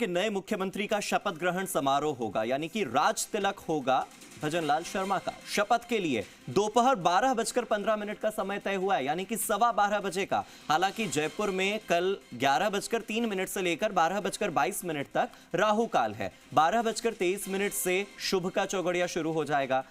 कि नए मुख्यमंत्री का शपथ ग्रहण समारोह होगा, यानी कि राज तिलक होगा भजनलाल शर्मा का। शपथ के लिए दोपहर 12:15 का समय तय हुआ है, यानी कि 12:15 का। हालांकि जयपुर में कल 11:03 से लेकर 12:22 तक राहु काल है। 12:23 से शुभ का चौगड़िया शुरू हो जाएगा।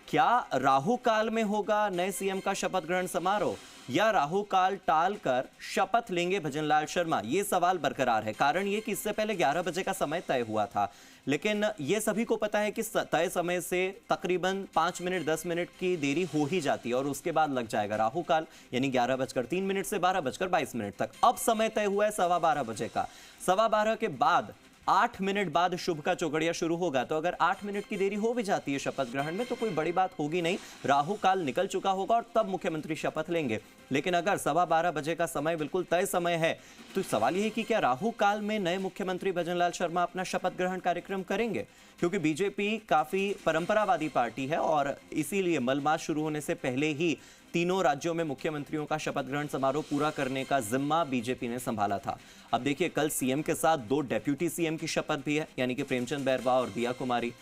क्या राहु काल में होगा नए सीएम का शपथ ग्रहण समारोह, या राहु काल टालकर शपथ लेंगे भजनलाल शर्मा? ये सवाल बरकरार है। कारण ये कि इससे पहले 11 बजे का समय तय हुआ था, लेकिन ये सभी को पता है कि तय समय से तकरीबन 5 मिनट 10 मिनट की देरी हो ही जाती है और उसके बाद लग जाएगा राहु काल, यानी 11:03 से 12:22 तक। अब समय तय हुआ है 12:15 बजे का। 12:15 के बाद 8 मिनट बाद शुभ का चौगड़िया शुरू होगा। तो अगर 8 मिनट की देरी हो भी जाती है शपथ ग्रहण में तो कोई बड़ी बात होगी नहीं, राहु काल निकल चुका होगा और तब मुख्यमंत्री शपथ लेंगे। लेकिन अगर 12:15 बजे का समय बिल्कुल तय समय है तो सवाल यह है कि क्या राहु काल में नए मुख्यमंत्री भजनलाल शर्मा अपना शपथ ग्रहण कार्यक्रम करेंगे? क्योंकि बीजेपी काफी परंपरावादी पार्टी है और इसीलिए मलमास शुरू होने से पहले ही तीनों राज्यों में मुख्यमंत्रियों का शपथ ग्रहण समारोह पूरा करने का जिम्मा बीजेपी ने संभाला था। अब देखिए, कल सीएम के साथ 2 डेप्यूटी सीएम की शपथ भी है, यानी कि प्रेमचंद बैरवा और दिया कुमारी।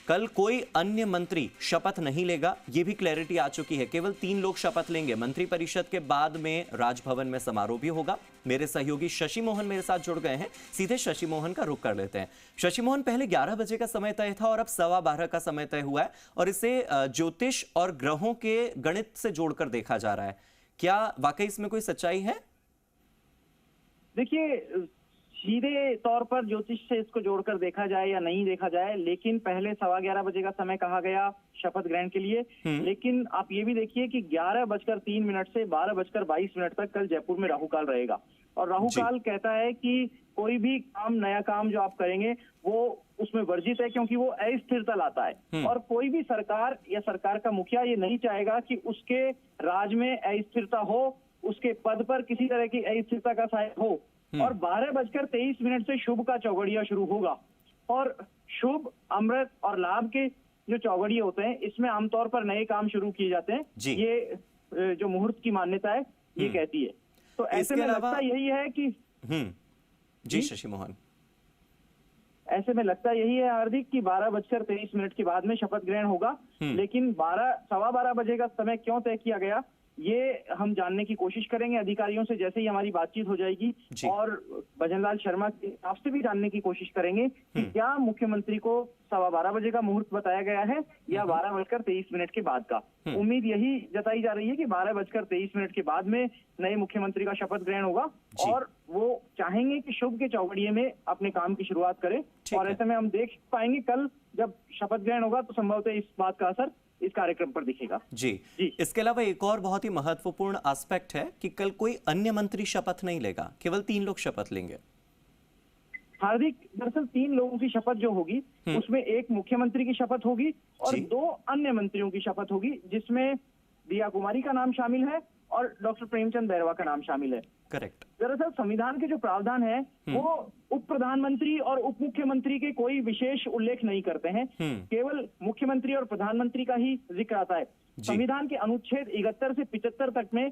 कल कोई अन्य मंत्री शपथ नहीं लेगा, यह भी क्लैरिटी आ चुकी है। केवल 3 लोग शपथ लेंगे। मंत्रिपरिषद के बाद में राजभवन में समारोह भी होगा। मेरे सहयोगी शशि मोहन मेरे साथ जुड़ गए हैं, सीधे शशि मोहन का रुख कर लेते हैं। शशि मोहन, पहले 11 बजे का समय तय था और अब 12:15 का समय तय हुआ है और इसे ज्योतिष और ग्रहों के गणित से जोड़कर देखा जा रहा है। क्या वाकई इसमें कोई सच्चाई है? देखिए, सीधे तौर पर ज्योतिष से इसको जोड़कर देखा जाए या नहीं देखा जाए, लेकिन पहले 11:15 बजे का समय कहा गया शपथ ग्रहण के लिए। लेकिन आप ये भी देखिए कि 11:03 से 12:22 तक कल जयपुर में राहु काल रहेगा। और राहु काल कहता है कि कोई भी काम, नया काम जो आप करेंगे वो उसमें वर्जित है, क्योंकि वो अस्थिरता लाता है। और कोई भी सरकार या सरकार का मुखिया ये नहीं चाहेगा कि उसके राज में अस्थिरता हो, उसके पद पर किसी तरह की अस्थिरता का साया हो। और 12:23 से शुभ का चौगड़िया शुरू होगा। और शुभ, अमृत और लाभ के जो चौगड़िए होते हैं, इसमें आमतौर पर नए काम शुरू किए जाते हैं। ये जो मुहूर्त की मान्यता है ये कहती है। तो ऐसे में लगता यही है कि जी शशि मोहन, ऐसे में लगता यही है हार्दिक कि 12:23 के बाद में शपथ ग्रहण होगा। लेकिन 12:15 बजे का समय क्यों तय किया गया, ये हम जानने की कोशिश करेंगे अधिकारियों से जैसे ही हमारी बातचीत हो जाएगी। और भजनलाल शर्मा के आपसे भी जानने की कोशिश करेंगे कि क्या मुख्यमंत्री को 12:15 बजे का मुहूर्त बताया गया है या 12:23 के बाद का। उम्मीद यही जताई जा रही है कि 12:23 के बाद में नए मुख्यमंत्री का शपथ ग्रहण होगा और वो चाहेंगे कि शुभ के चौगड़िए में अपने काम की शुरुआत करें। और ऐसे में हम देख पाएंगे कल जब शपथ ग्रहण होगा तो संभवतः इस बात का असर इस कार्यक्रम पर दिखेगा। जी। इसके अलावा एक और बहुत ही महत्वपूर्ण एस्पेक्ट है कि कल कोई अन्य मंत्री शपथ नहीं लेगा, केवल 3 लोग शपथ लेंगे। हार्दिक, दरअसल 3 लोगों की शपथ जो होगी उसमें एक मुख्यमंत्री की शपथ होगी और 2 अन्य मंत्रियों की शपथ होगी, जिसमें दिया कुमारी का नाम शामिल है और डॉक्टर प्रेमचंद बैरवा का नाम शामिल है। करेक्ट। दरअसल संविधान के जो प्रावधान है वो उप प्रधानमंत्री और उप मुख्यमंत्री के कोई विशेष उल्लेख नहीं करते हैं, केवल मुख्यमंत्री और प्रधानमंत्री का ही जिक्र आता है। संविधान के अनुच्छेद 71 से 75 तक में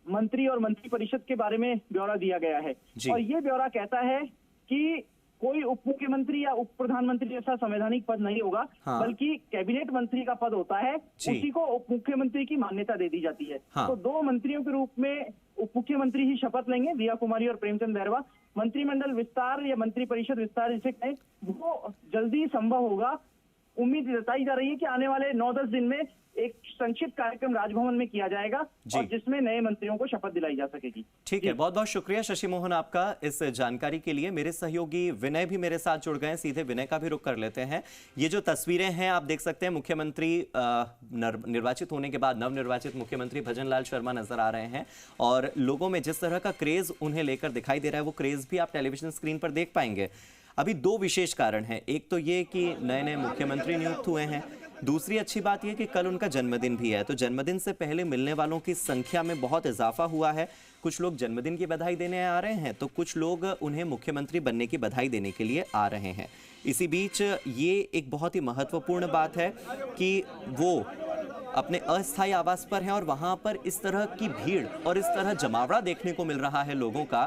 मंत्री और मंत्रिपरिषद के बारे में ब्यौरा दिया गया है। और ये ब्यौरा कहता है कि कोई उप मुख्यमंत्री या उप प्रधानमंत्री जैसा संवैधानिक पद नहीं होगा, बल्कि कैबिनेट मंत्री का पद होता है, उसी को उप मुख्यमंत्री की मान्यता दे दी जाती है। तो 2 मंत्रियों के रूप में उप मुख्यमंत्री ही शपथ लेंगे, दिया कुमारी और प्रेमचंद बैरवा। मंत्रिमंडल विस्तार या मंत्रिपरिषद विस्तार जिसे कहें वो जल्दी संभव होगा। उम्मीद जताई जा रही है कि आने वाले 9-10 दिन में एक संक्षिप्त कार्यक्रम राजभवन में किया जाएगा और जिसमें नए मंत्रियों को शपथ दिलाई जा सकेगी। ठीक है, बहुत बहुत शुक्रिया शशि मोहन आपका इस जानकारी के लिए। मेरे सहयोगी विनय भी मेरे साथ जुड़ गए हैं, सीधे विनय का भी रुख कर लेते हैं। ये जो तस्वीरें हैं आप देख सकते हैं, मुख्यमंत्री निर्वाचित होने के बाद नवनिर्वाचित मुख्यमंत्री भजनलाल शर्मा नजर आ रहे हैं और लोगों में जिस तरह का क्रेज उन्हें लेकर दिखाई दे रहा है वो क्रेज भी आप टेलीविजन स्क्रीन पर देख पाएंगे। अभी 2 विशेष कारण हैं। एक तो ये कि नए मुख्यमंत्री नियुक्त हुए हैं, दूसरी अच्छी बात यह कि कल उनका जन्मदिन भी है, तो जन्मदिन से पहले मिलने वालों की संख्या में बहुत इजाफा हुआ है। कुछ लोग जन्मदिन की बधाई देने आ रहे हैं तो कुछ लोग उन्हें मुख्यमंत्री बनने की बधाई देने के लिए आ रहे हैं। इसी बीच ये एक बहुत ही महत्वपूर्ण बात है कि वो अपने अस्थायी आवास पर हैं और वहां पर इस तरह की भीड़ और इस तरह जमावड़ा देखने को मिल रहा है लोगों का।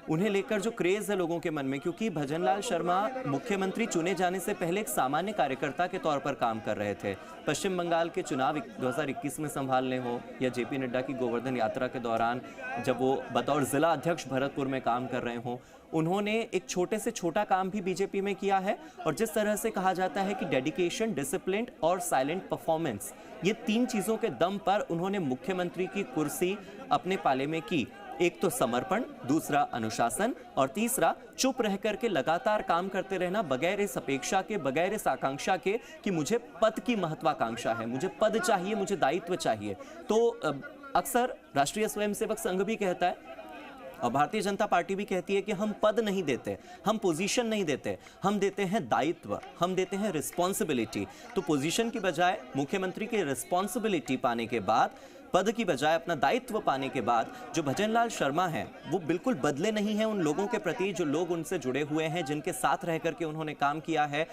उन्हें लेकर जो क्रेज है लोगों के मन में, क्योंकि भजनलाल शर्मा मुख्यमंत्री चुने जाने से पहले एक सामान्य कार्यकर्ता के तौर पर काम कर रहे थे। पश्चिम बंगाल के चुनाव 2021 में संभालने हो या जेपी नड्डा की गोवर्धन यात्रा के दौरान जब वो बतौर जिला अध्यक्ष भरतपुर में काम कर रहे हों, उन्होंने एक छोटे से छोटा काम भी बीजेपी में किया है। और जिस तरह से कहा जाता है कि डेडिकेशन, डिसिप्लिन और साइलेंट परफॉर्मेंस, ये 3 चीजों के दम पर उन्होंने मुख्यमंत्री की कुर्सी अपने पाले में की। एक तो समर्पण, दूसरा अनुशासन और तीसरा चुप रह करके लगातार काम करते रहना, बगैर इस अपेक्षा के, बगैर इस आकांक्षा के कि मुझे पद की महत्वाकांक्षा है, मुझे पद चाहिए, मुझे दायित्व चाहिए। तो अक्सर राष्ट्रीय स्वयंसेवक संघ भी कहता है और भारतीय जनता पार्टी भी कहती है कि हम पद नहीं देते, हम पोजीशन नहीं देते, हम देते हैं दायित्व, हम देते हैं रिस्पॉन्सिबिलिटी। तो पोजीशन की बजाय मुख्यमंत्री की रिस्पॉन्सिबिलिटी पाने के बाद, पद की बजाय अपना दायित्व पाने के बाद जो भजनलाल शर्मा हैं वो बिल्कुल बदले नहीं हैं उन लोगों के प्रति जो लोग उनसे जुड़े हुए हैं, जिनके साथ रह करके उन्होंने काम किया है।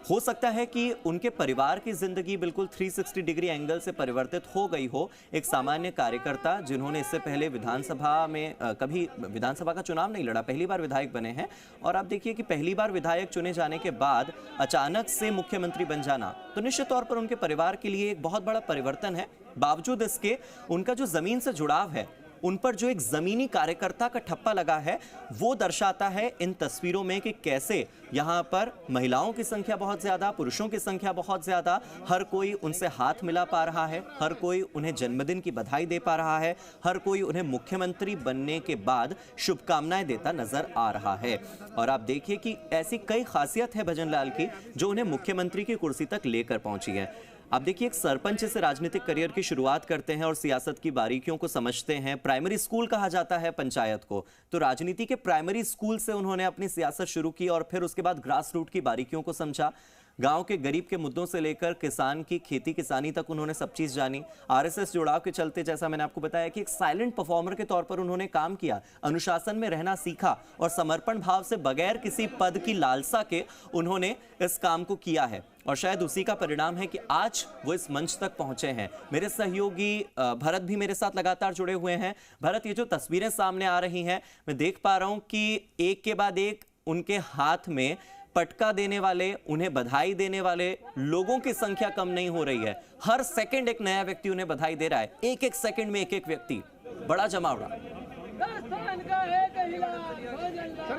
हो सकता है कि उनके परिवार की जिंदगी बिल्कुल 360 डिग्री एंगल से परिवर्तित हो गई हो। एक सामान्य कार्यकर्ता जिन्होंने इससे पहले विधानसभा में कभी विधानसभा का चुनाव नहीं लड़ा, पहली बार विधायक बने हैं। और आप देखिए कि पहली बार विधायक चुने जाने के बाद अचानक से मुख्यमंत्री बन जाना तो निश्चित तौर पर उनके परिवार के लिए एक बहुत बड़ा परिवर्तन है। बावजूद इसके उनका जो जमीन से जुड़ाव है, उन पर जो एक जमीनी कार्यकर्ता का ठप्पा लगा है, वो दर्शाता है इन तस्वीरों में कि कैसे यहाँ पर महिलाओं की संख्या बहुत ज्यादा, पुरुषों की संख्या बहुत ज्यादा, हर कोई उनसे हाथ मिला पा रहा है, हर कोई उन्हें जन्मदिन की बधाई दे पा रहा है, हर कोई उन्हें मुख्यमंत्री बनने के बाद शुभकामनाएं देता नजर आ रहा है। और आप देखिए कि ऐसी कई खासियत है भजनलाल की जो उन्हें मुख्यमंत्री की कुर्सी तक लेकर पहुंची है। आप देखिए, एक सरपंच से राजनीतिक करियर की शुरुआत करते हैं और सियासत की बारीकियों को समझते हैं। प्राइमरी स्कूल कहा जाता है पंचायत को, तो राजनीति के प्राइमरी स्कूल से उन्होंने अपनी सियासत शुरू की और फिर उसके बाद ग्रास रूट की बारीकियों को समझा। गांव के गरीब के मुद्दों से लेकर किसान की खेती किसानी तक उन्होंने सब चीज जानी। आरएसएस जुड़ाव के चलते, जैसा मैंने आपको बताया, कि एक साइलेंट परफॉर्मर के तौर पर उन्होंने काम किया, अनुशासन में रहना सीखा और समर्पण भाव से बगैर किसी पद की लालसा के उन्होंने इस काम को किया है। और शायद उसी का परिणाम है कि आज वो इस मंच तक पहुंचे हैं। मेरे सहयोगी भरत भी मेरे साथ लगातार जुड़े हुए हैं। भरत, ये जो तस्वीरें सामने आ रही हैं, मैं देख पा रहा हूं कि एक के बाद एक उनके हाथ में पटका देने वाले, उन्हें बधाई देने वाले लोगों की संख्या कम नहीं हो रही है। हर सेकंड एक नया व्यक्ति उन्हें बधाई दे रहा है, एक एक सेकंड में एक एक व्यक्ति, बड़ा जमावड़ा। सर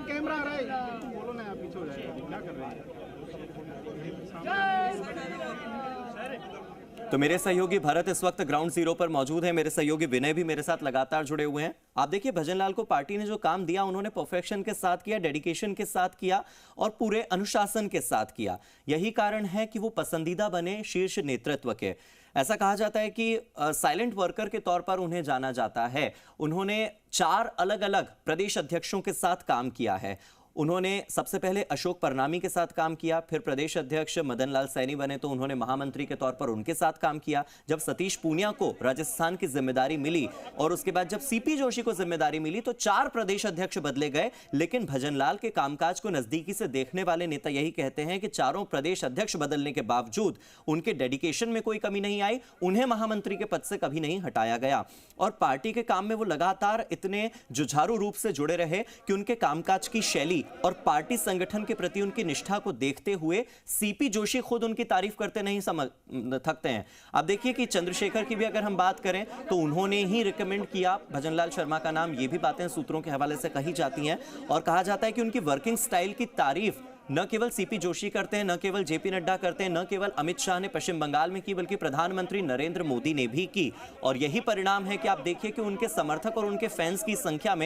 कैमरा आ रहा है, बोलो ना, आप पीछे हो जाएगा, क्या कर रहे हैं? तो मेरे सहयोगी भरत इस वक्त ग्राउंड जीरो पर मौजूद है, मेरे सहयोगी विनय भी मेरे साथ लगातार जुड़े हुए हैं। आप देखिए, भजनलाल को पार्टी ने जो काम दिया उन्होंने परफेक्शन के साथ किया, डेडिकेशन के साथ किया और पूरे अनुशासन के साथ किया। यही कारण है कि वो पसंदीदा बने शीर्ष नेतृत्व के। ऐसा कहा जाता है कि साइलेंट वर्कर के तौर पर उन्हें जाना जाता है। उन्होंने 4 अलग अलग प्रदेश अध्यक्षों के साथ काम किया है। उन्होंने सबसे पहले अशोक परनामी के साथ काम किया, फिर प्रदेश अध्यक्ष मदन लाल सैनी बने तो उन्होंने महामंत्री के तौर पर उनके साथ काम किया। जब सतीश पूनिया को राजस्थान की जिम्मेदारी मिली और उसके बाद जब सीपी जोशी को जिम्मेदारी मिली तो 4 प्रदेश अध्यक्ष बदले गए। लेकिन भजनलाल के कामकाज को नजदीकी से देखने वाले नेता यही कहते हैं कि चारों प्रदेश अध्यक्ष बदलने के बावजूद उनके डेडिकेशन में कोई कमी नहीं आई, उन्हें महामंत्री के पद से कभी नहीं हटाया गया और पार्टी के काम में वो लगातार इतने जुझारू रूप से जुड़े रहे कि उनके कामकाज की शैली और पार्टी संगठन के प्रति उनकी निष्ठा को देखते हुए सीपी जोशी खुद उनकी तारीफ करते नहीं थकते हैं। आप देखिए कि चंद्रशेखर की भी अगर हम बात करें तो उन्होंने ही रिकमेंड किया भजनलाल शर्मा का नाम। ये भी बातें सूत्रों के हवाले से कही जाती हैं और कहा जाता है कि उनकी वर्किंग स्टाइल की तारीफ न केवल सीपी जोशी करते हैं, न केवल जेपी नड्डा करते हैं, न केवल अमित शाह ने पश्चिम बंगाल में की, बल्कि प्रधानमंत्री नरेंद्र मोदी ने भी की। और यही परिणाम है कि आप देखिए कि उनके समर्थक और उनके फैंस की संख्या में